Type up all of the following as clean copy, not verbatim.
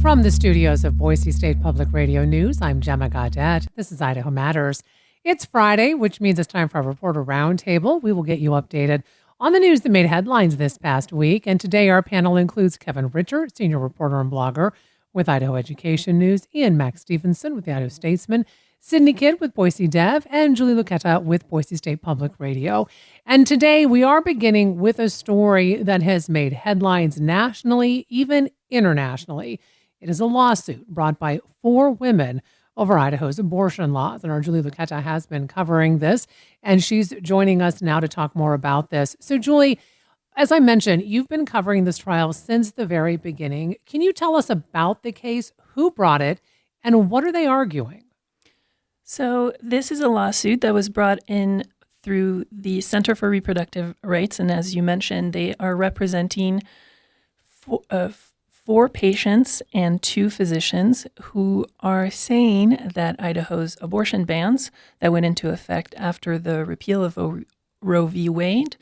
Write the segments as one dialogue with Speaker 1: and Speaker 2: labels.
Speaker 1: From the studios of Boise State Public Radio News, I'm Gemma Gaudette. This is Idaho Matters. It's Friday, which means it's time for our Reporter Roundtable. We will get you updated on the news that made headlines this past week. And today our panel includes Kevin Richard, senior reporter and blogger with Idaho Education News, Ian Max Stevenson with the Idaho Statesman, Sydney Kidd with Boise Dev, and Julie Lucchetta with Boise State Public Radio. And today we are beginning with a story that has made headlines nationally, even internationally. It is a lawsuit brought by 4 women over Idaho's abortion laws. And our Julie Lucchetta has been covering this, and she's joining us now to talk more about this. So, Julie, as I mentioned, you've been covering this trial since the very beginning. Can you tell us about the case, who brought it, and what are they arguing?
Speaker 2: So this is a lawsuit that was brought in through the Center for Reproductive Rights. And as you mentioned, they are representing 4 patients and 2 physicians who are saying that Idaho's abortion bans that went into effect after the repeal of Roe v. Wade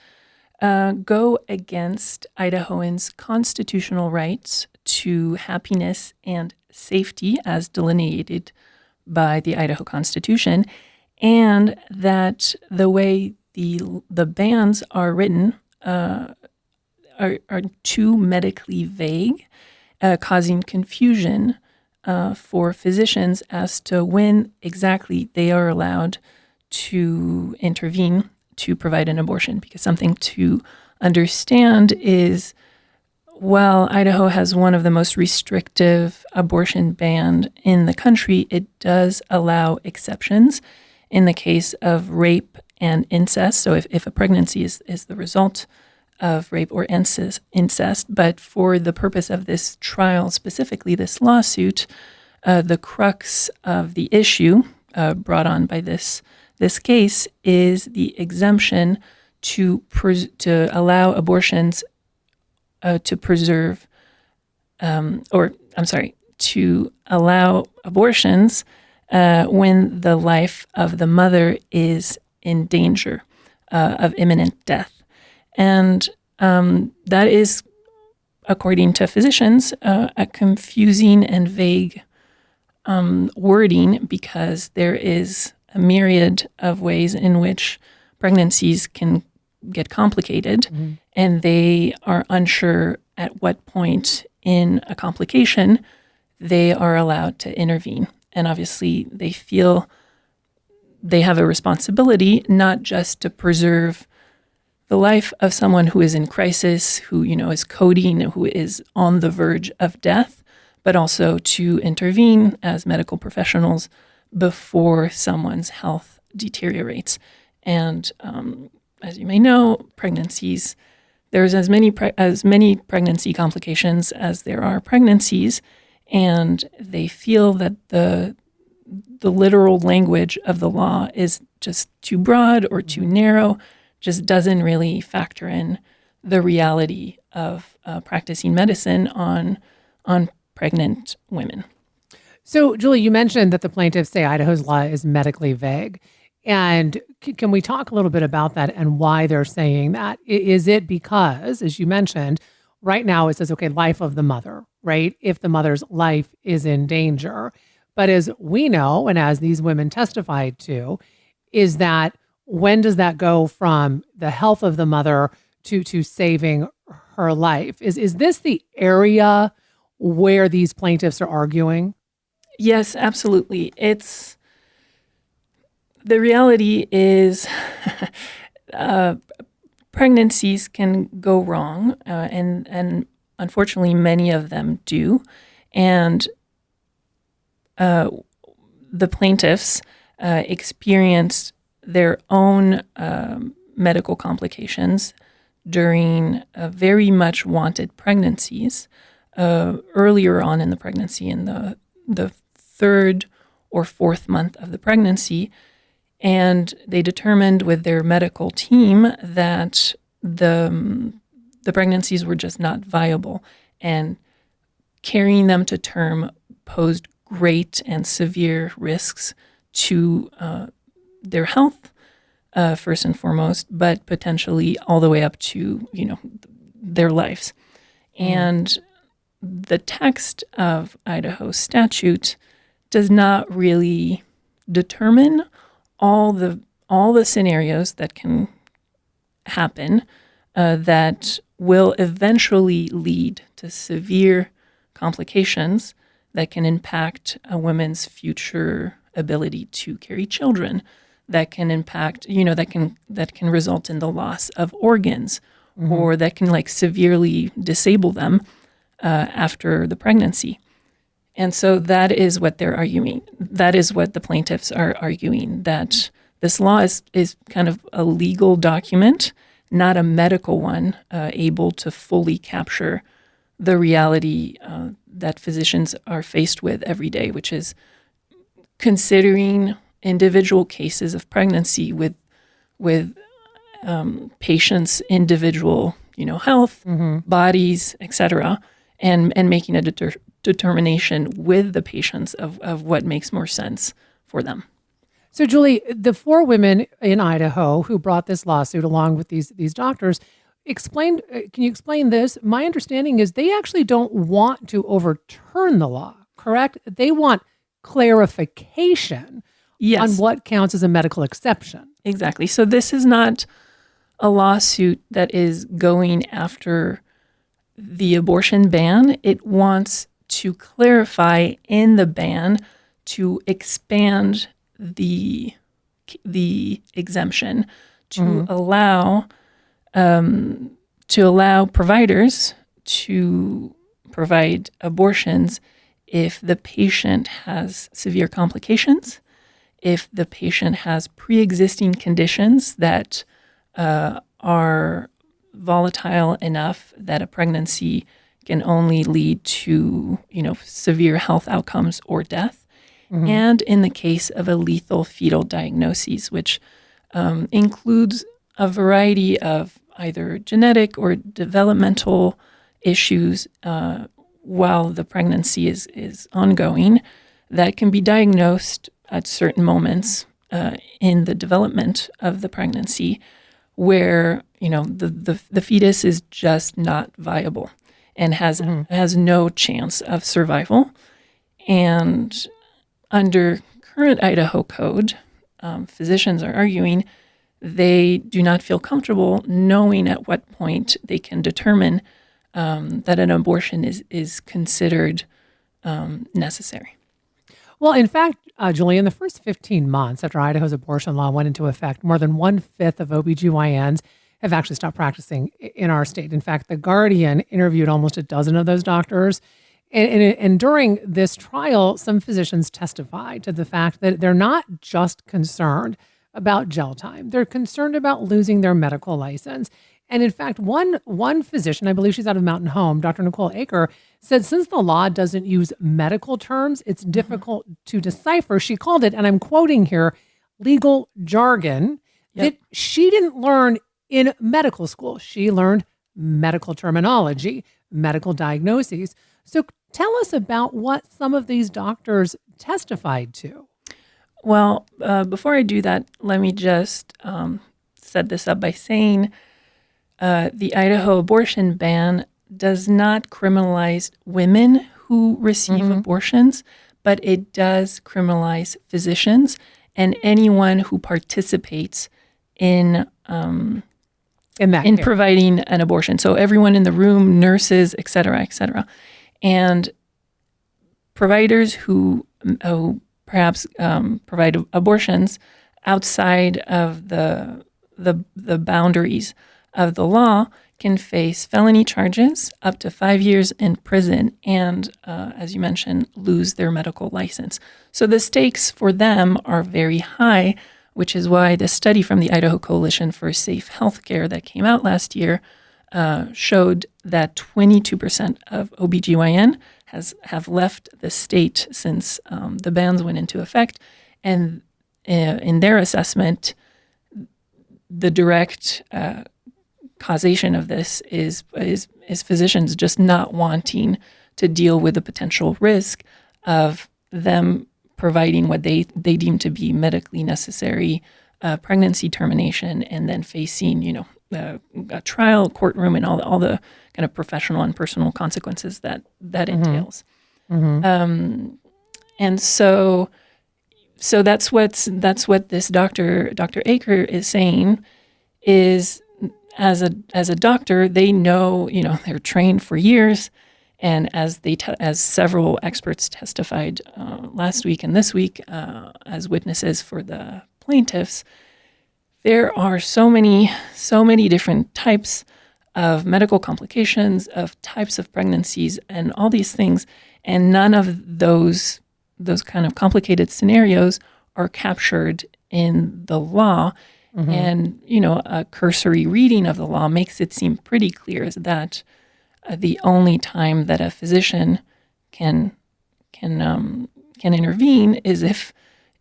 Speaker 2: go against Idahoans' constitutional rights to happiness and safety as delineated by the Idaho Constitution, and that the way the bans are written are too medically vague, causing confusion for physicians as to when exactly they are allowed to intervene to provide an abortion. Because something to understand is, while Idaho has one of the most restrictive abortion bans in the country, it does allow exceptions in the case of rape and incest. So if a pregnancy is the result of rape or incest, but for the purpose of this trial, specifically this lawsuit, the crux of the issue brought on by this case is the exemption to allow abortions to allow abortions when the life of the mother is in danger of imminent death. And that is, according to physicians, a confusing and vague wording, because there is a myriad of ways in which pregnancies can get complicated, and they are unsure at what point in a complication they are allowed to intervene. And obviously they feel they have a responsibility not just to preserve the life of someone who is in crisis, who is coding, who is on the verge of death, but also to intervene as medical professionals before someone's health deteriorates. And as you may know, pregnancies, there's as many pregnancy complications as there are pregnancies, and they feel that the literal language of the law is just too broad or too narrow, just doesn't really factor in the reality of practicing medicine on pregnant women.
Speaker 1: So, Julie, you mentioned that the plaintiffs say Idaho's law is medically vague. And can we talk a little bit about that and why they're saying that? Is it because, as you mentioned, right now it says, okay, life of the mother, right? If the mother's life is in danger. But as we know, and as these women testified to, is that when does that go from the health of the mother to saving her life? Is this the area where these plaintiffs are arguing?
Speaker 2: Yes, absolutely. The reality is pregnancies can go wrong, and unfortunately many of them do. And the plaintiffs experienced their own medical complications during very much wanted pregnancies earlier on in the pregnancy, in the 3rd or 4th month of the pregnancy. And they determined with their medical team that the pregnancies were just not viable, and carrying them to term posed great and severe risks to their health, first and foremost, but potentially all the way up to, their lives. And the text of Idaho statute does not really determine all the scenarios that can happen that will eventually lead to severe complications that can impact a woman's future ability to carry children, that can impact, that can result in the loss of organs, or that can severely disable them after the pregnancy. And so that is what they're arguing. That is what the plaintiffs are arguing, that this law is kind of a legal document, not a medical one, able to fully capture the reality that physicians are faced with every day, which is considering individual cases of pregnancy with patients' individual, health, bodies, etc., and making a determination with the patients of what makes more sense for them.
Speaker 1: So, Julie, the 4 women in Idaho who brought this lawsuit along with these doctors, can you explain this? My understanding is they actually don't want to overturn the law, correct? They want clarification on what counts as a medical exception.
Speaker 2: Exactly. So this is not a lawsuit that is going after the abortion ban. It wants to clarify in the ban to expand the exemption to allow providers to provide abortions if the patient has severe complications, if the patient has pre-existing conditions that are volatile enough that a pregnancy can only lead to, severe health outcomes or death, and in the case of a lethal fetal diagnosis, which includes a variety of either genetic or developmental issues while the pregnancy is ongoing that can be diagnosed at certain moments in the development of the pregnancy where, the fetus is just not viable and has no chance of survival. And under current Idaho code, physicians are arguing they do not feel comfortable knowing at what point they can determine that an abortion is considered necessary.
Speaker 1: Well, in fact, Julie, in the first 15 months after Idaho's abortion law went into effect, more than 1/5 of OBGYNs have actually stopped practicing in our state. In fact, The Guardian interviewed almost a dozen of those doctors. And during this trial, some physicians testified to the fact that they're not just concerned about jail time. They're concerned about losing their medical license. And in fact, one physician, I believe she's out of Mountain Home, Dr. Nicole Aker, said since the law doesn't use medical terms, it's difficult to decipher. She called it, and I'm quoting here, legal jargon that she didn't learn in medical school. She learned medical terminology, medical diagnoses. So tell us about what some of these doctors testified to.
Speaker 2: Well, before I do that, let me just set this up by saying the Idaho abortion ban does not criminalize women who receive abortions, but it does criminalize physicians and anyone who participates in providing an abortion. So everyone in the room, nurses, et cetera, and providers who perhaps provide abortions outside of the boundaries of the law can face felony charges up to 5 years in prison and, as you mentioned, lose their medical license. So the stakes for them are very high, which is why the study from the Idaho Coalition for Safe Healthcare that came out last year showed that 22% of OBGYN have left the state since the bans went into effect. And in their assessment, the direct causation of this is physicians just not wanting to deal with the potential risk of them providing what they deem to be medically necessary pregnancy termination and then facing, a trial courtroom and all the kind of professional and personal consequences that entails. And so that's what this Dr. Aker is saying is, as a doctor, they know, they're trained for years, and as several experts testified last week and this week as witnesses for the plaintiffs, there are so many different types of medical complications, of types of pregnancies, and all these things, and none of those kind of complicated scenarios are captured in the law. And, a cursory reading of the law makes it seem pretty clear that the only time that a physician can intervene is if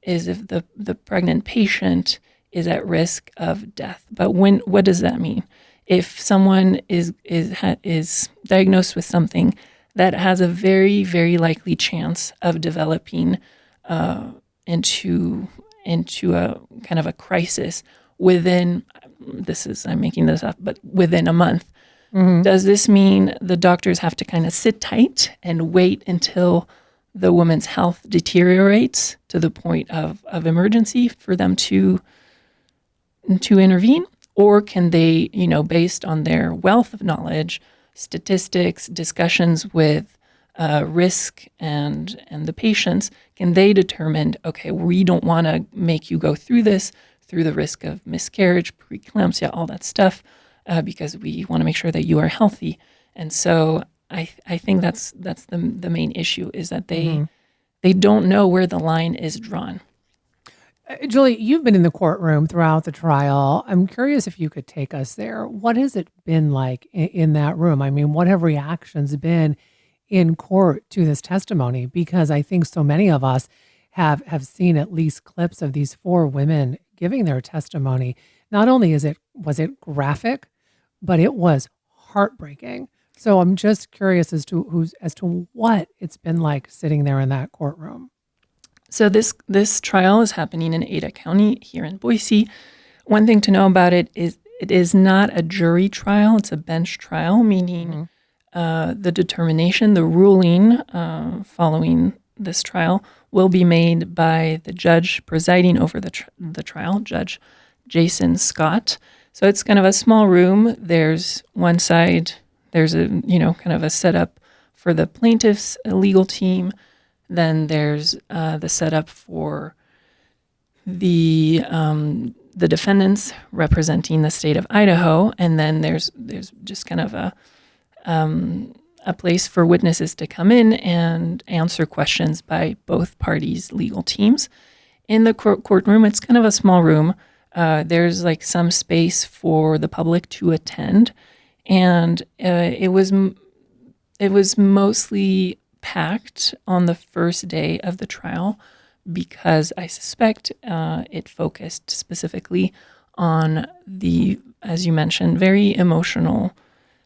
Speaker 2: the pregnant patient is at risk of death. But what does that mean? If someone is diagnosed with something that has a very, very likely chance of developing into a kind of a crisis within, I'm making this up, but within a month, does this mean the doctors have to kind of sit tight and wait until the woman's health deteriorates to the point of emergency for them to intervene? Or can they, based on their wealth of knowledge, statistics, discussions with risk and the patients, can they determine, okay, we don't want to make you go through this, through the risk of miscarriage, preeclampsia, all that stuff, because we want to make sure that you are healthy. And so I think that's the main issue, is that they don't know where the line is drawn.
Speaker 1: Julie, you've been in the courtroom throughout the trial. I'm curious if you could take us there. What has it been like in that room? I mean, what have reactions been in court to this testimony? Because I think so many of us have seen at least clips of these 4 women giving their testimony. Not only was it graphic, but it was heartbreaking. So I'm just curious as to what it's been like sitting there in that courtroom.
Speaker 2: So this trial is happening in Ada County here in Boise. One thing to know about it is not a jury trial; it's a bench trial, meaning the determination, the ruling following this trial will be made by the judge presiding over the trial, Judge Jason Scott. So it's kind of a small room. There's one side, there's a kind of a setup for the plaintiff's legal team. Then there's the setup for the defendants representing the state of Idaho, and then there's just kind of a place for witnesses to come in and answer questions by both parties' legal teams. In the courtroom, it's kind of a small room. There's like some space for the public to attend, and it was mostly packed on the first day of the trial because I suspect it focused specifically on the, as you mentioned, very emotional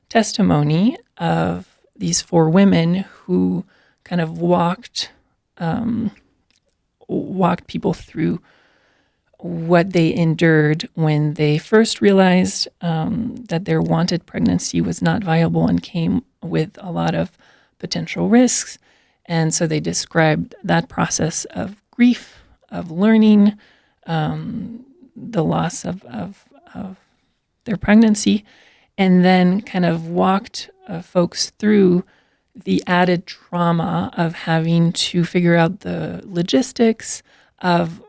Speaker 2: testimony of these 4 women who kind of walked people through what they endured when they first realized that their wanted pregnancy was not viable and came with a lot of potential risks. And so they described that process of grief, of learning, the loss of their pregnancy, and then kind of walked folks through the added trauma of having to figure out the logistics of,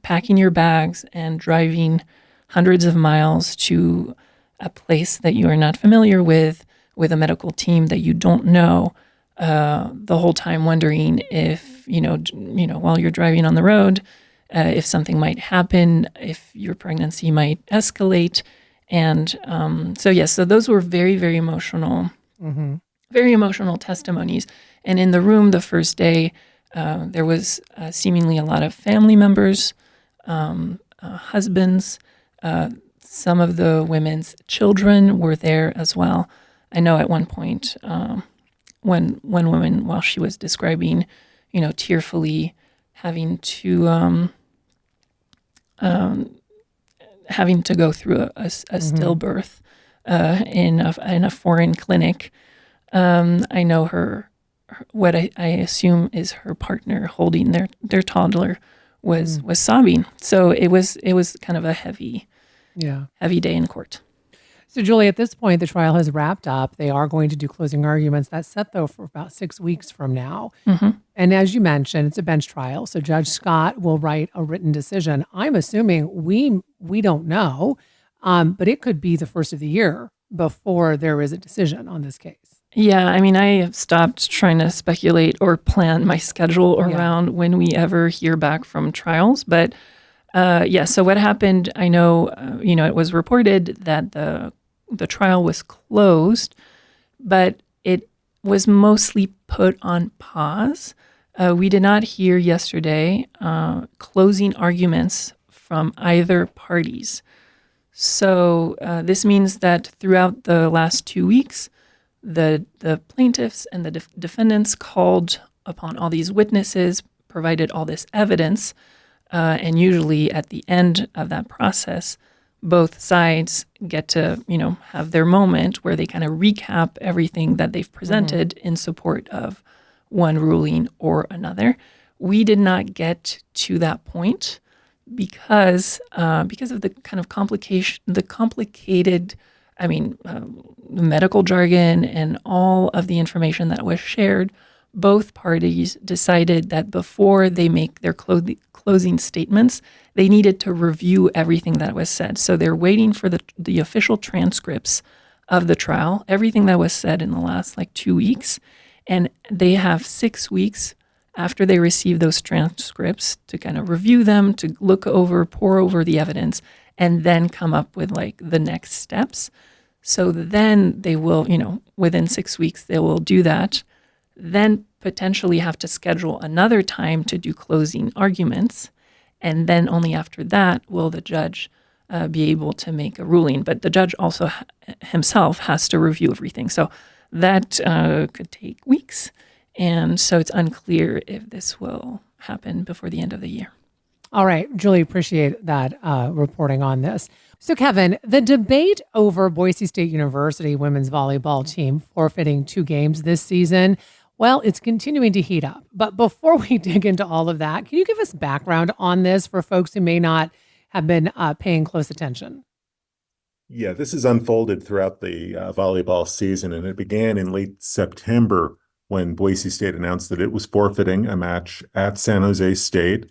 Speaker 2: packing your bags and driving hundreds of miles to a place that you are not familiar with a medical team that you don't know, the whole time wondering if, while you're driving on the road, if something might happen, if your pregnancy might escalate. And so those were very, very emotional, very emotional testimonies. And in the room the first day, there was seemingly a lot of family members, husbands, some of the women's children were there as well. I know at one point, one woman, while she was describing, tearfully having to having to go through a stillbirth in a foreign clinic. I know what I assume is her partner holding their toddler was sobbing. So it was kind of a heavy day in court.
Speaker 1: So, Julie, at this point, the trial has wrapped up. They are going to do closing arguments. That's set, though, for about 6 weeks from now. And as you mentioned, it's a bench trial. So Judge Scott will write a written decision. I'm assuming we don't know, but it could be the first of the year before there is a decision on this case.
Speaker 2: Yeah, I mean, I have stopped trying to speculate or plan my schedule around when we ever hear back from trials. But so what happened, I know, it was reported that the trial was closed, but it was mostly put on pause. We did not hear yesterday closing arguments from either parties. So this means that throughout the last 2 weeks, the plaintiffs and the defendants called upon all these witnesses, provided all this evidence, and usually at the end of that process, both sides get to, have their moment where they kind of recap everything that they've presented in support of one ruling or another. We did not get to that point because of the kind of complicated, the medical jargon and all of the information that was shared. Both parties decided that before they make their closing statements, they needed to review everything that was said. So they're waiting for the official transcripts of the trial, everything that was said in the last 2 weeks. And they have 6 weeks after they receive those transcripts to kind of review them, to pour over the evidence, and then come up with the next steps. So then they will, within 6 weeks, they will do that. Then potentially have to schedule another time to do closing arguments. And then only after that will the judge be able to make a ruling. But the judge also himself has to review everything. So that could take weeks. And so it's unclear if this will happen before the end of the year.
Speaker 1: All right, Julie, appreciate that reporting on this. So, Kevin, the debate over Boise State University women's volleyball team forfeiting 2 games this season, well, it's continuing to heat up. But before we dig into all of that, can you give us background on this for folks who may not have been paying close attention?
Speaker 3: Yeah, this has unfolded throughout the volleyball season, and it began in late September when Boise State announced that it was forfeiting a match at San Jose State.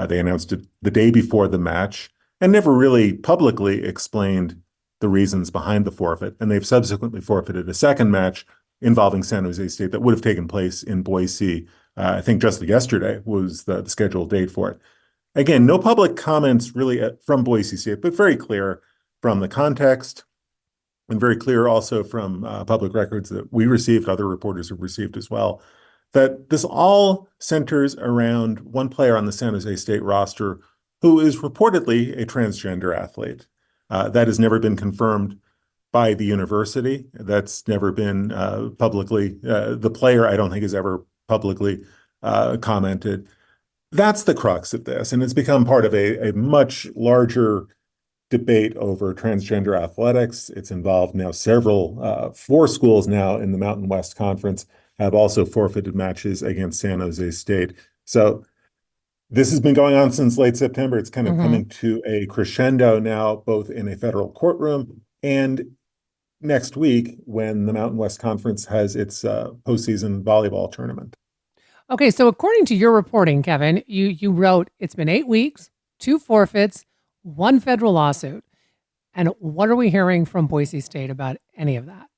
Speaker 3: They announced it the day before the match and never really publicly explained the reasons behind the forfeit. And they've subsequently forfeited a second match involving San Jose State that would have taken place in Boise. I think just yesterday was the scheduled date for it. Again, no public comments really from Boise State, but very clear from the context and very clear also from public records that we received, other reporters have received as well, that this all centers around one player on the San Jose State roster who is reportedly a transgender athlete. That has never been confirmed by the university. That's never been publicly, the player I don't think has ever publicly commented. That's the crux of this. And it's become part of a much larger debate over transgender athletics. It's involved now several, 4 schools now in the Mountain West Conference have also forfeited matches against San Jose State. So this has been going on since late September. It's kind of coming to a crescendo now, both in a federal courtroom and next week when the Mountain West Conference has its postseason volleyball tournament.
Speaker 1: Okay, so according to your reporting, Kevin, you wrote it's been 8 weeks, 2 forfeits, 1 federal lawsuit. And what are we hearing from Boise State about any of that?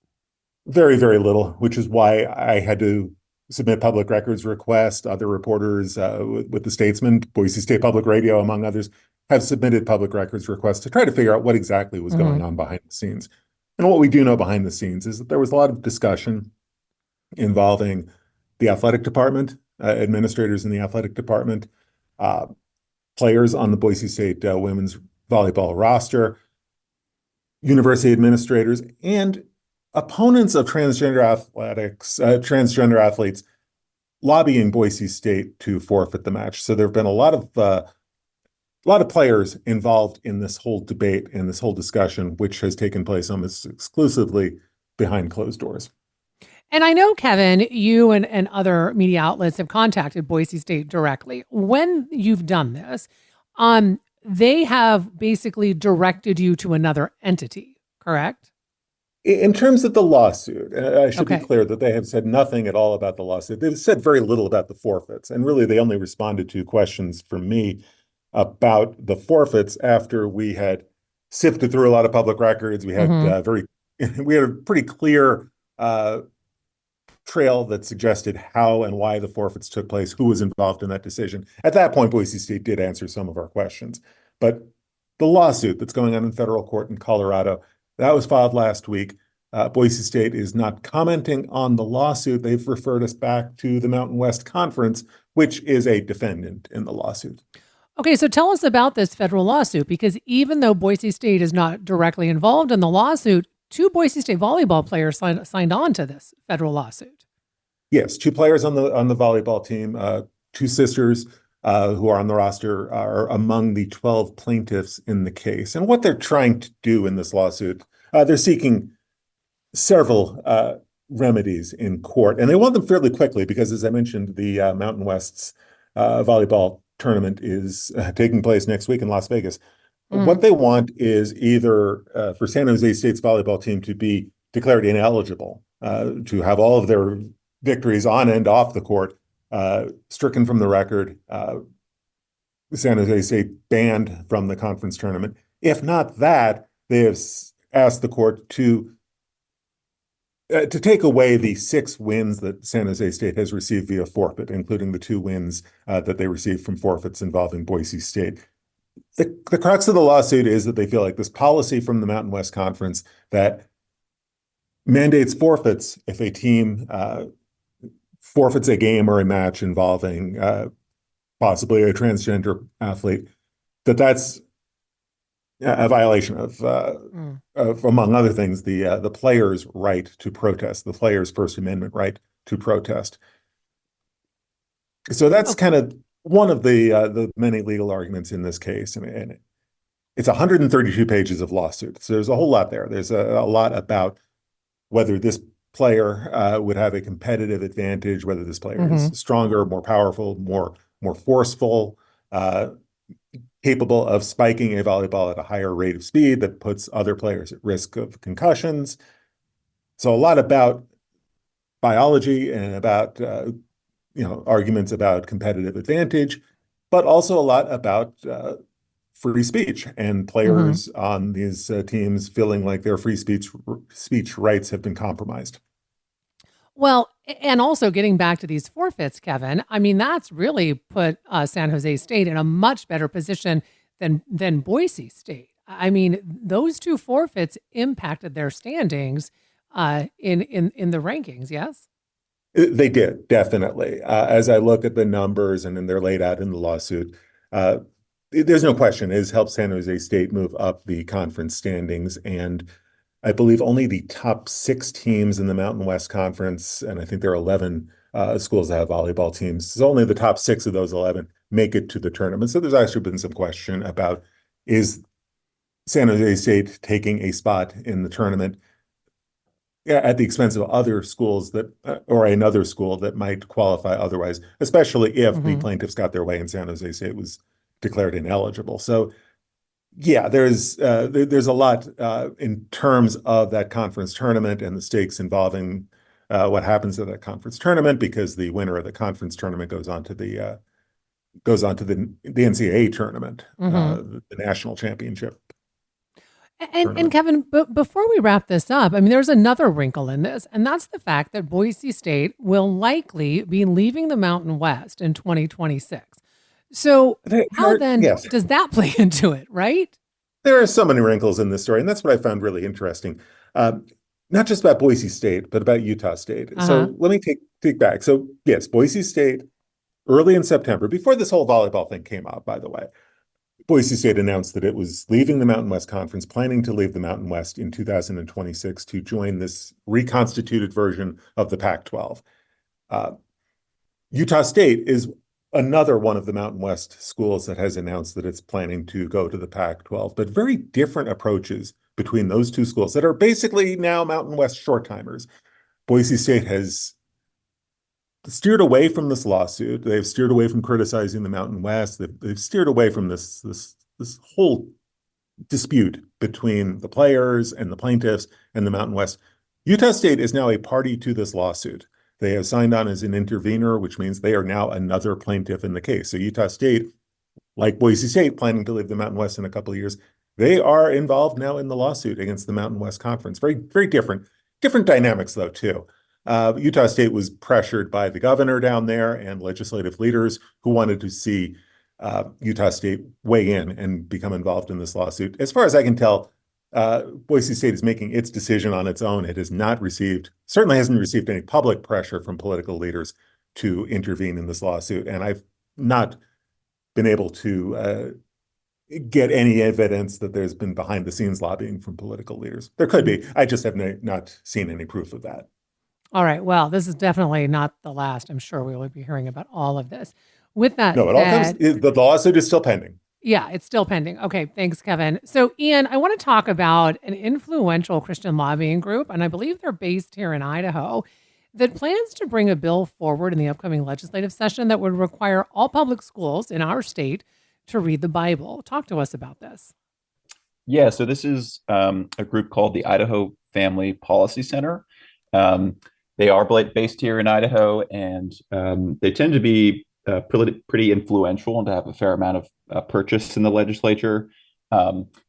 Speaker 3: Very, very little, which is why I had to submit public records request. Other reporters with the Statesman, Boise State Public Radio, among others, have submitted public records requests to try to figure out what exactly was going on behind the scenes. And what we do know behind the scenes is that there was a lot of discussion involving the athletic department, administrators in the athletic department, players on the Boise State women's volleyball roster, university administrators, and opponents of transgender athletes lobbying Boise State to forfeit the match. So there have been a lot of a lot of players involved in this whole debate and this whole discussion, which has taken place almost exclusively behind closed doors.
Speaker 1: And I know, Kevin, you and other media outlets have contacted Boise State directly. When you've done this, they have basically directed you to another entity, correct?
Speaker 3: In terms of the lawsuit, I should be
Speaker 1: Okay.
Speaker 3: clear that they have said nothing at all about the lawsuit. They've said very little about the forfeits. And really, they only responded to questions from me about the forfeits after we had sifted through a lot of public records. We had
Speaker 1: Mm-hmm.
Speaker 3: we had a pretty clear trail that suggested how and why the forfeits took place, who was involved in that decision. At that point, Boise State did answer some of our questions. But the lawsuit that's going on in federal court in Colorado, that was filed last week. Boise State is not commenting on the lawsuit. They've referred us back to the Mountain West Conference, which is a defendant in the lawsuit.
Speaker 1: Okay, so tell us about this federal lawsuit, because even though Boise State is not directly involved in the lawsuit, two Boise State volleyball players signed on to this federal lawsuit.
Speaker 3: Yes, two players on the volleyball team, two sisters who are on the roster, are among the 12 plaintiffs in the case. And what they're trying to do in this lawsuit, they're seeking several remedies in court, and they want them fairly quickly because, as I mentioned, the Mountain West's volleyball tournament is taking place next week in Las Vegas. What
Speaker 1: Mm.
Speaker 3: they want is either for San Jose State's volleyball team to be declared ineligible, to have all of their victories on and off the court stricken from the record, San Jose State banned from the conference tournament. If not that, they have asked the court to take away the 6 wins that San Jose State has received via forfeit, including the 2 wins that they received from forfeits involving Boise State. The crux of the lawsuit is that they feel like this policy from the Mountain West Conference that mandates forfeits if a team forfeits a game or a match involving possibly a transgender athlete, that's a violation of, among other things, the player's right to protest, the player's First Amendment right to protest. So that's kind of one of the many legal arguments in this case, and it's 132 pages of lawsuit. So there's a whole lot there. There's a lot about whether this player would have a competitive advantage, whether this player is stronger, more powerful, more forceful, capable of spiking a volleyball at a higher rate of speed that puts other players at risk of concussions. So a lot about biology and about arguments about competitive advantage, but also a lot about free speech and players on these teams feeling like their free speech rights have been compromised.
Speaker 1: Well, and also getting back to these forfeits, Kevin, I mean, that's really put San Jose State in a much better position than Boise State. I mean, those 2 forfeits impacted their standings in the rankings, yes?
Speaker 3: They did, definitely. As I look at the numbers and then they're laid out in the lawsuit, there's no question it has helped San Jose State move up the conference standings. And I believe only the top 6 teams in the Mountain West Conference, and I think there are 11 schools that have volleyball teams, so only the top 6 of those 11 make it to the tournament. So there's actually been some question about, is San Jose State taking a spot in the tournament at the expense of other schools that, or another school that might qualify otherwise, especially if the plaintiffs got their way and San Jose State was declared ineligible. So yeah, there's a lot in terms of that conference tournament and the stakes involving what happens at that conference tournament, because the winner of the conference tournament goes on to the NCAA tournament, the national championship.
Speaker 1: And Kevin, before we wrap this up, I mean, there's another wrinkle in this, and that's the fact that Boise State will likely be leaving the Mountain West in 2026. So how then
Speaker 3: Yes,
Speaker 1: does that play into it, right?
Speaker 3: there are so many wrinkles in this story, and that's what I found really interesting. Not just about Boise State, but about Utah State. So let me take back. So yes, Boise State, early in September, before this whole volleyball thing came out, by the way, Boise State announced that it was leaving the Mountain West Conference, planning to leave the Mountain West in 2026 to join this reconstituted version of the Pac-12. Utah State is another one of the Mountain West schools that has announced that it's planning to go to the Pac-12, but very different approaches between those two schools that are basically now Mountain West short timers. Boise State has steered away from this lawsuit. They've steered away from criticizing the Mountain West. They've steered away from this whole dispute between the players and the plaintiffs and the Mountain West. Utah State is now a party to this lawsuit. They have signed on as an intervener, which means they are now another plaintiff in the case. So Utah State, like Boise State, planning to leave the Mountain West in a couple of years, they are involved now in the lawsuit against the Mountain West Conference. Very, very different dynamics, though, too. Utah State was pressured by the governor down there and legislative leaders who wanted to see Utah State weigh in and become involved in this lawsuit. As far as I can tell, Boise State is making its decision on its own. It has not received, certainly hasn't received any public pressure from political leaders to intervene in this lawsuit. And I've not been able to get any evidence that there's been behind the scenes lobbying from political leaders. There could be. I just have not seen any proof of that.
Speaker 1: All right. Well, this is definitely not the last. I'm sure we will be hearing about all of this. With that
Speaker 3: No, it all comes, the lawsuit is still pending.
Speaker 1: Yeah, it's still pending. Okay, thanks, Kevin. So, Ian, I want to talk about an influential Christian lobbying group, and I believe they're based here in Idaho, that plans to bring a bill forward in the upcoming legislative session that would require all public schools in our state to read the Bible. Talk to us about this.
Speaker 4: Yeah, so this is a group called the Idaho Family Policy Center. They are based here in Idaho, and they tend to be pretty influential and to have a fair amount of purchase in the legislature.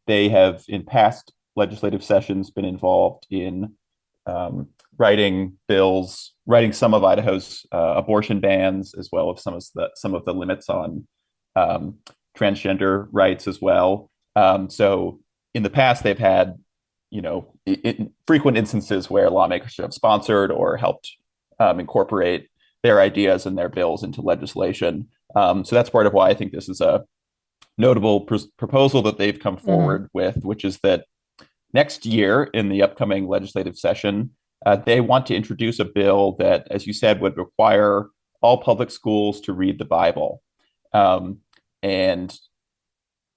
Speaker 4: They have, in past legislative sessions, been involved in writing bills, writing some of Idaho's abortion bans, as well as some of the limits on transgender rights as well. So in the past, they've had, frequent instances where lawmakers have sponsored or helped incorporate their ideas and their bills into legislation. So that's part of why I think this is a notable proposal that they've come forward with, which is that next year in the upcoming legislative session, they want to introduce a bill that, as you said, would require all public schools to read the Bible. And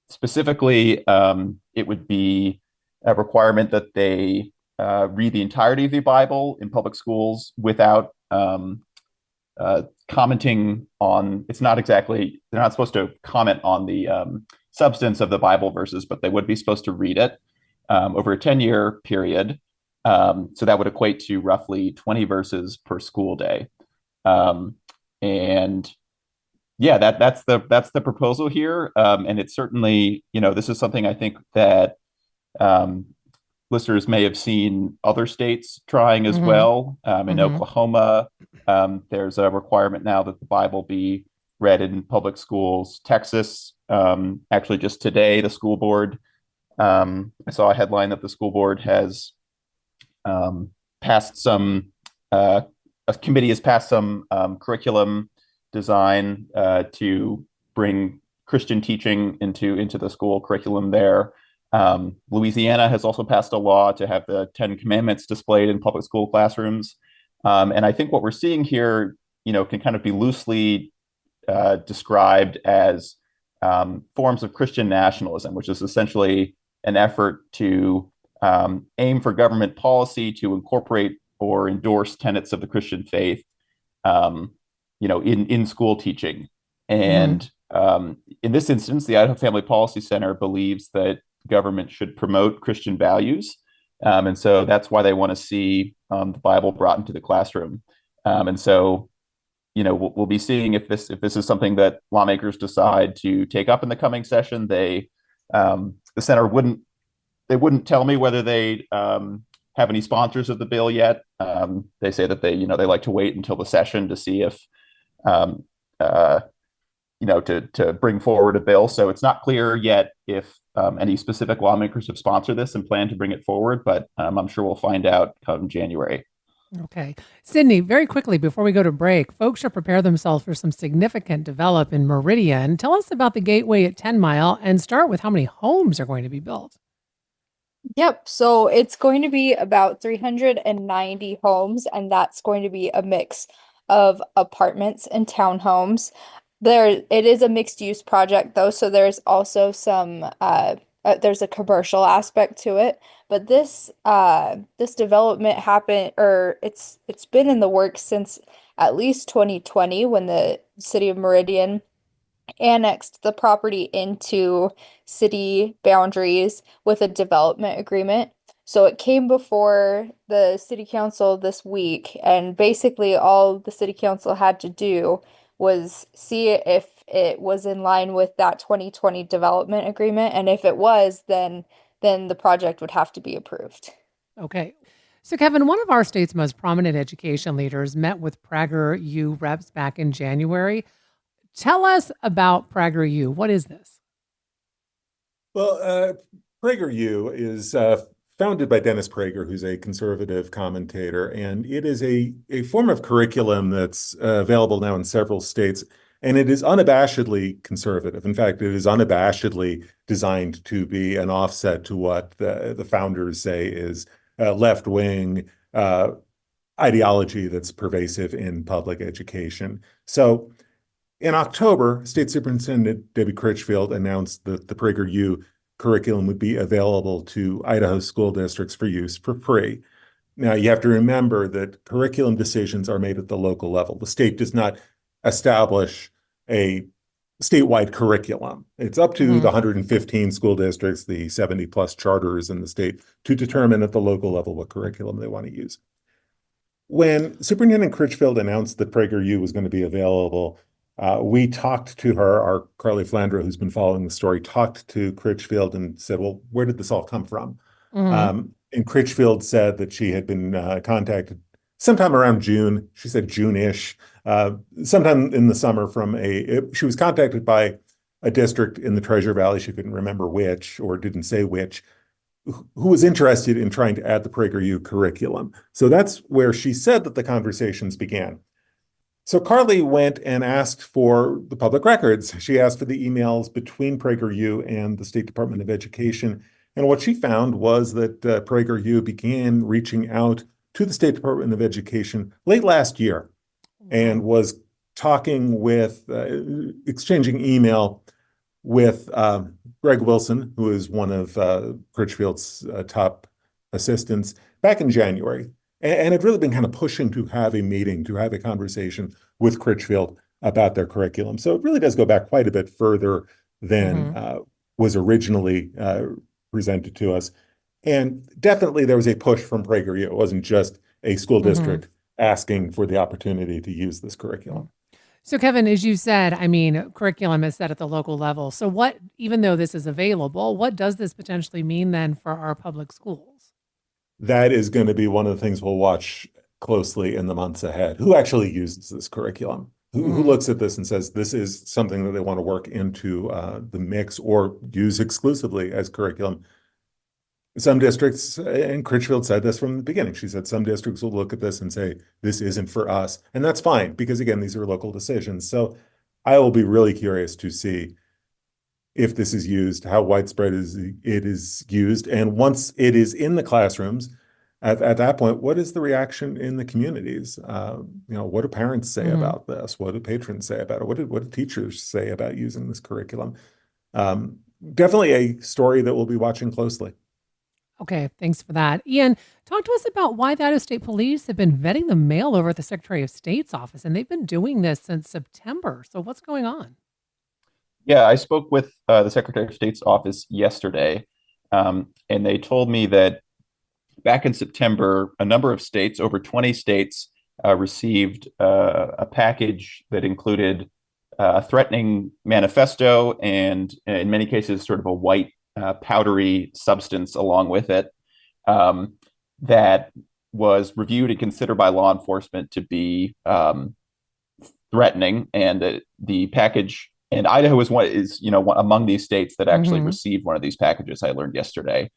Speaker 4: specifically, it would be a requirement that they read the entirety of the Bible in public schools without commenting on, they're not supposed to comment on the substance of the Bible verses, but they would be supposed to read it over a 10-year period. So that would equate to roughly 20 verses per school day. And yeah, that's the proposal here. And it's certainly, this is something I think that listeners may have seen other states trying as well. In Oklahoma, there's a requirement now that the Bible be read in public schools. Texas, actually just today, the school board, I saw a headline that the school board has passed some, a committee has passed some curriculum design to bring Christian teaching into the school curriculum there. Louisiana has also passed a law to have the 10 Commandments displayed in public school classrooms. And I think what we're seeing here, can kind of be loosely described as forms of Christian nationalism, which is essentially an effort to aim for government policy to incorporate or endorse tenets of the Christian faith, in school teaching. And in this instance, the Idaho Family Policy Center believes that government should promote Christian values. And so that's why they want to see the Bible brought into the classroom. And so, we'll be seeing if this is something that lawmakers decide to take up in the coming session. The center wouldn't tell me whether they have any sponsors of the bill yet. They say that they like to wait until the session to see if to bring forward a bill. So it's not clear yet if any specific lawmakers have sponsored this and plan to bring it forward, but I'm sure we'll find out come January.
Speaker 1: Okay. Sydney, very quickly before we go to break, folks should prepare themselves for some significant develop in Meridian. Tell us about the gateway at 10 Mile and start with how many homes are going to be built.
Speaker 5: Yep. So it's going to be about 390 homes, and that's going to be a mix of apartments and townhomes. It is a mixed use project though, so there's also some there's a commercial aspect to it. But this development happened, or it's been in the works since at least 2020 when the city of Meridian annexed the property into city boundaries with a development agreement. So it came before the city council this week, and basically all the city council had to do was see if it was in line with that 2020 development agreement, and if it was, then the project would have to be approved.
Speaker 1: Okay. So, Kevin, one of our state's most prominent education leaders met with PragerU reps back in January. Tell us about PragerU. What is this?
Speaker 3: Well, PragerU is founded by Dennis Prager, who's a conservative commentator, and it is a form of curriculum that's available now in several states, and it is unabashedly conservative. In fact, it is unabashedly designed to be an offset to what the founders say is left-wing ideology that's pervasive in public education. So in October, State Superintendent Debbie Critchfield announced that the PragerU curriculum would be available to Idaho school districts for use for free. Now, you have to remember that curriculum decisions are made at the local level. The state does not establish a statewide curriculum. It's up to the 115 school districts, the 70 plus charters in the state, to determine at the local level what curriculum they want to use. When Superintendent Critchfield announced that PragerU was going to be available, we talked to her, our Carly Flandra, who's been following the story, talked to Critchfield and said, well, where did this all come from? And Critchfield said that she had been contacted sometime around June. She said June-ish, sometime in the summer she was contacted by a district in the Treasure Valley. She couldn't remember which, or didn't say which, who was interested in trying to add the PragerU curriculum. So that's where she said that the conversations began. So Carly went and asked for the public records. She asked for the emails between PragerU and the State Department of Education. And what she found was that PragerU began reaching out to the State Department of Education late last year and was talking with, exchanging email with Greg Wilson, who is one of Critchfield's top assistants, back in January. And had really been kind of pushing to have a meeting, to have a conversation with Critchfield about their curriculum. So it really does go back quite a bit further than was originally presented to us. And definitely there was a push from PragerU. It wasn't just a school district asking for the opportunity to use this curriculum.
Speaker 1: So, Kevin, as you said, I mean, curriculum is set at the local level. So what, even though this is available, what does this potentially mean then for our public schools?
Speaker 3: That is going to be one of the things we'll watch closely in the months ahead. Who actually uses this curriculum? Who looks at this and says this is something that they want to work into the mix or use exclusively as curriculum? Some districts, and Critchfield said this from the beginning, she said some districts will look at this and say, this isn't for us. And that's fine, because again, these are local decisions. So I will be really curious to see if this is used, how widespread it is used. And once it is in the classrooms, at that point, what is the reaction in the communities? What do parents say about this? What do patrons say about it? What do teachers say about using this curriculum? Definitely a story that we'll be watching closely.
Speaker 1: Okay, thanks for that. Ian, talk to us about why the Idaho State Police have been vetting the mail over at the Secretary of State's office, and they've been doing this since September. So what's going on?
Speaker 4: Yeah, I spoke with the Secretary of State's office yesterday, and they told me that back in September, a number of states, over 20 states, received a package that included a threatening manifesto and, in many cases, sort of a white powdery substance along with it that was reviewed and considered by law enforcement to be threatening. And the package, and Idaho is among these states that actually received one of these packages. I learned yesterday.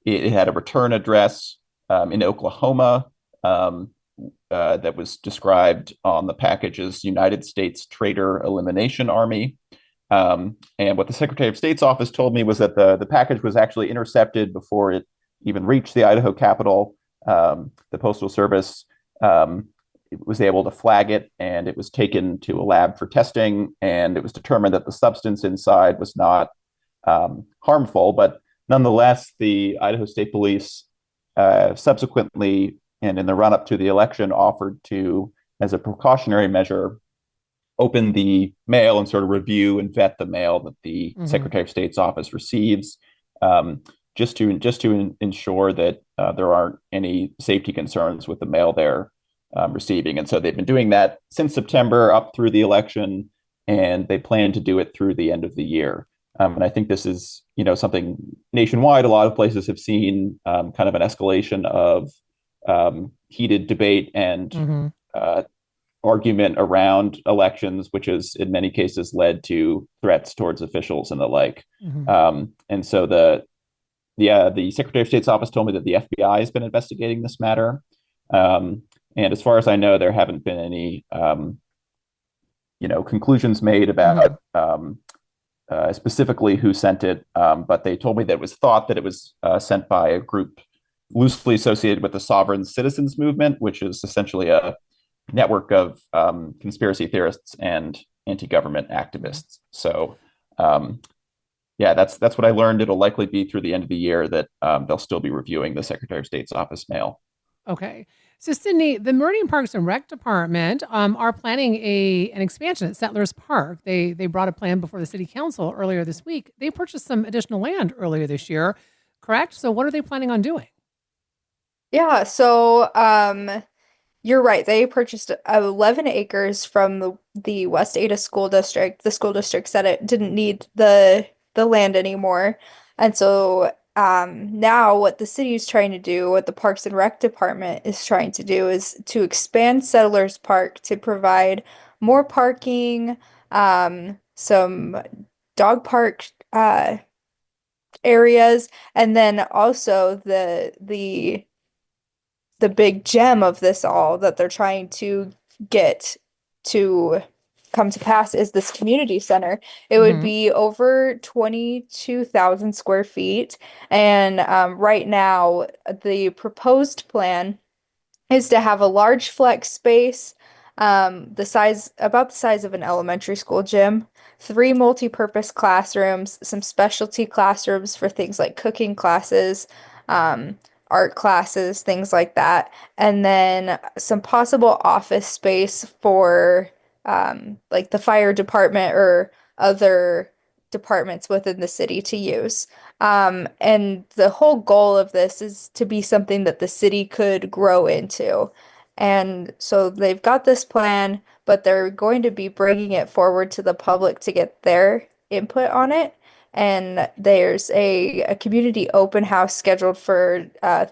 Speaker 4: It had a return address in Oklahoma that was described on the package as United States Traitor Elimination Army. And what the Secretary of State's office told me was that the package was actually intercepted before it even reached the Idaho Capitol. The Postal Service was able to flag it, and it was taken to a lab for testing, and it was determined that the substance inside was not harmful. But nonetheless, the Idaho State Police subsequently, and in the run up to the election, offered to, as a precautionary measure, open the mail and sort of review and vet the mail that the Secretary of State's office receives, just to ensure that there aren't any safety concerns with the mail they're receiving. And so they've been doing that since September up through the election, and they plan to do it through the end of the year. And I think this is, something nationwide. A lot of places have seen kind of an escalation of heated debate and argument around elections, which has in many cases led to threats towards officials and the like. And so the Secretary of State's office told me that the FBI has been investigating this matter. And as far as I know, there haven't been any, conclusions made about specifically who sent it. But they told me that it was thought that it was sent by a group loosely associated with the Sovereign Citizens Movement, which is essentially a network of conspiracy theorists and anti-government activists. So, that's what I learned. It'll likely be through the end of the year that they'll still be reviewing the Secretary of State's office mail.
Speaker 1: Okay. So, Sydney, the Meridian Parks and Rec Department are planning an expansion at Settlers Park. They brought a plan before the city council earlier this week. They purchased some additional land earlier this year, correct? So what are they planning on doing?
Speaker 5: Yeah, so you're right. They purchased 11 acres from the West Ada School District. The school district said it didn't need the land anymore. And so now what the city is trying to do, what the Parks and Rec Department is trying to do, is to expand Settlers Park to provide more parking, some dog park areas, and then also the big gem of this all that they're trying to get to come to pass is this community center. It would be over 22,000 square feet. And right now, the proposed plan is to have a large flex space, about the size of an elementary school gym, 3 multi-purpose classrooms, some specialty classrooms for things like cooking classes, art classes, things like that, and then some possible office space for like the fire department or other departments within the city to use. And the whole goal of this is to be something that the city could grow into. And so they've got this plan, but they're going to be bringing it forward to the public to get their input on it. And there's a community open house scheduled for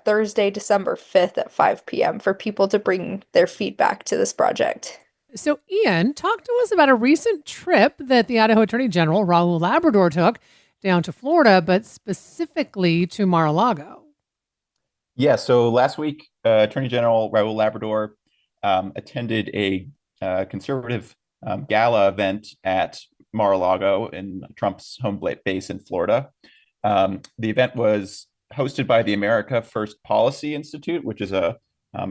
Speaker 5: Thursday, December 5th at 5 p.m. for people to bring their feedback to this project.
Speaker 1: So, Ian, talk to us about a recent trip that the Idaho Attorney General, Raul Labrador, took down to Florida, but specifically to Mar-a-Lago.
Speaker 4: Yeah, so last week, Attorney General Raul Labrador attended a conservative gala event at Mar-a-Lago in Trump's home base in Florida. The event was hosted by the America First Policy Institute, which is a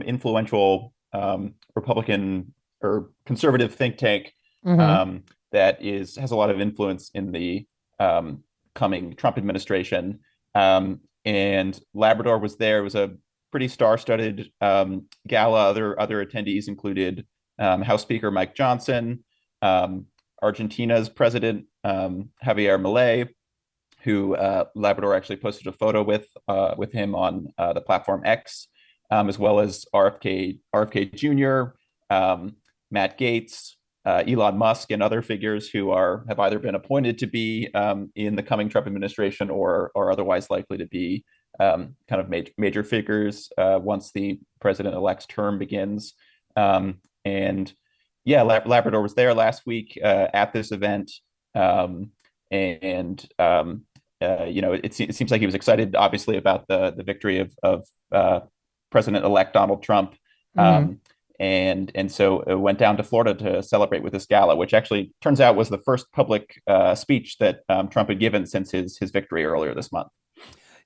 Speaker 4: influential Republican or conservative think tank that has a lot of influence in the coming Trump administration. And Labrador was there. It was a pretty star-studded gala. Other attendees included House Speaker Mike Johnson, Argentina's President Javier Milei, who Labrador actually posted a photo with him on the platform X, as well as RFK Jr., Matt Gaetz, Elon Musk, and other figures who have either been appointed to be in the coming Trump administration or are otherwise likely to be kind of major figures once the president-elect's term begins. And yeah, Labrador was there last week at this event, and it seems like he was excited, obviously, about the victory of President-elect Donald Trump, and so it went down to Florida to celebrate with this gala, which actually turns out was the first public speech that Trump had given since his victory earlier this month.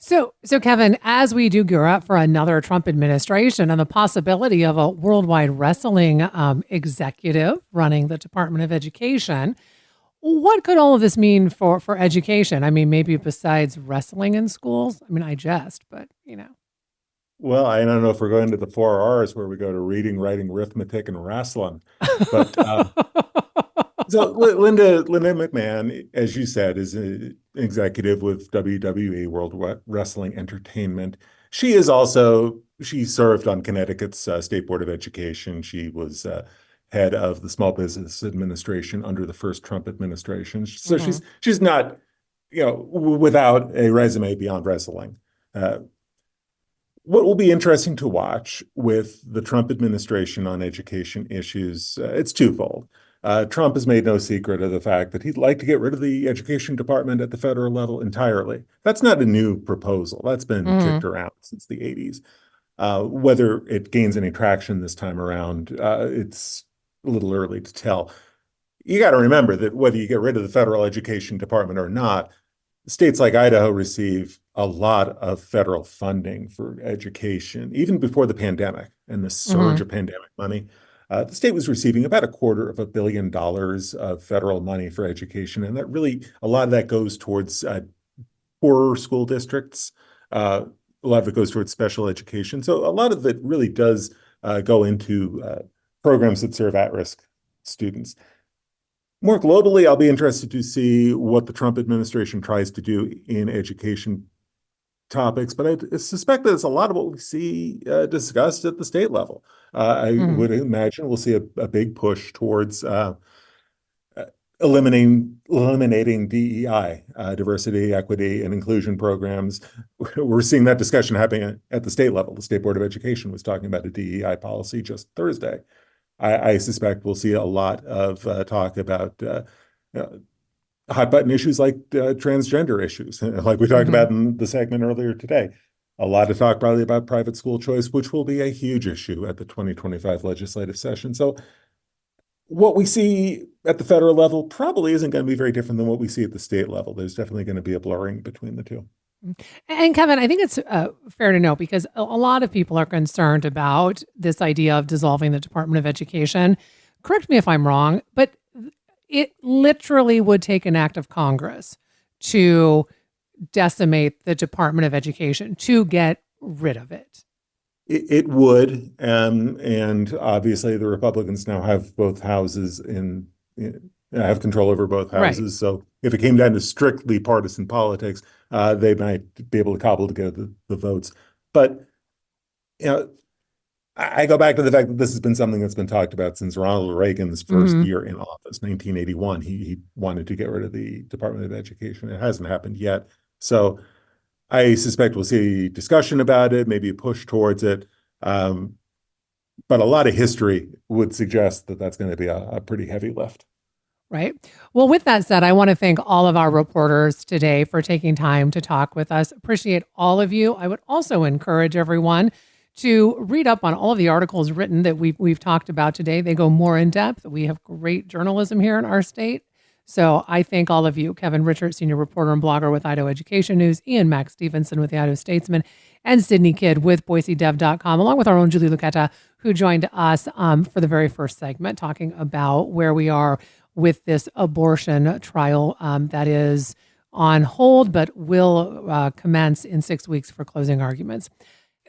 Speaker 1: So Kevin, as we do gear up for another Trump administration and the possibility of a worldwide wrestling executive running the Department of Education, what could all of this mean for education? I mean, maybe besides wrestling in schools. I mean, I jest, but
Speaker 3: Well, I don't know if we're going to the 4 R's where we go to reading, writing, arithmetic, and wrestling. But so Linda McMahon, as you said, is an executive with WWE, World Wrestling Entertainment. She served on Connecticut's State Board of Education. She was head of the Small Business Administration under the first Trump administration. So she's not, without a resume beyond wrestling. What will be interesting to watch with the Trump administration on education issues, it's twofold. Trump has made no secret of the fact that he'd like to get rid of the education department at the federal level entirely. That's not a new proposal. That's been kicked around since the 80s. Whether it gains any traction this time around, it's a little early to tell. You got to remember that whether you get rid of the federal education department or not, states like Idaho receive a lot of federal funding for education, even before the pandemic and the surge of pandemic money. The state was receiving about $250 million of federal money for education, and a lot of that goes towards poorer school districts. A lot of it goes towards special education. So a lot of it really does go into programs that serve at-risk students. More globally, I'll be interested to see what the Trump administration tries to do in education topics, but I suspect that it's a lot of what we see discussed at the state level. I would imagine we'll see a big push towards eliminating DEI, diversity, equity, and inclusion programs. We're seeing that discussion happening at the state level. The State Board of Education was talking about a DEI policy just Thursday. I suspect we'll see a lot of talk about hot button issues like transgender issues, like we talked about in the segment earlier today. A lot of talk probably about private school choice, which will be a huge issue at the 2025 legislative session. So what we see at the federal level probably isn't going to be very different than what we see at the state level. There's definitely going to be a blurring between the two.
Speaker 1: And Kevin, I think it's fair to note, because a lot of people are concerned about this idea of dissolving the Department of Education. Correct me if I'm wrong, but it literally would take an act of Congress to decimate the Department of Education, to get rid of it.
Speaker 3: It would, and obviously the Republicans now have both houses have control over both houses. Right. So if it came down to strictly partisan politics, they might be able to cobble together the votes. But I go back to the fact that this has been something that's been talked about since Ronald Reagan's first year in office, 1981. He wanted to get rid of the Department of Education. It hasn't happened yet. So I suspect we'll see discussion about it, maybe a push towards it. But a lot of history would suggest that that's going to be a pretty heavy lift.
Speaker 1: Right. Well, with that said, I want to thank all of our reporters today for taking time to talk with us. Appreciate all of you. I would also encourage everyone to read up on all of the articles written that we've talked about today. They go more in depth. We have great journalism here in our state. So I thank all of you, Kevin Richards, senior reporter and blogger with Idaho Education News, Ian Max Stevenson with the Idaho Statesman, and Sydney Kidd with BoiseDev.com, along with our own Julie Lucetta, who joined us for the very first segment, talking about where we are with this abortion trial that is on hold, but will commence in 6 weeks for closing arguments.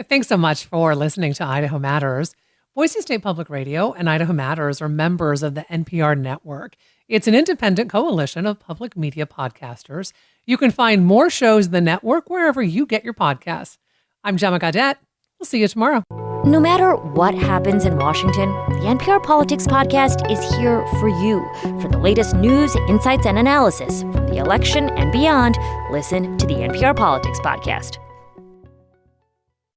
Speaker 1: Thanks so much for listening to Idaho Matters. Boise State Public Radio and Idaho Matters are members of the NPR network. It's an independent coalition of public media podcasters. You can find more shows in the network wherever you get your podcasts. I'm Gemma Gaudette. We'll see you tomorrow.
Speaker 6: No matter what happens in Washington, the NPR Politics Podcast is here for you. For the latest news, insights, and analysis from the election and beyond, listen to the NPR Politics Podcast.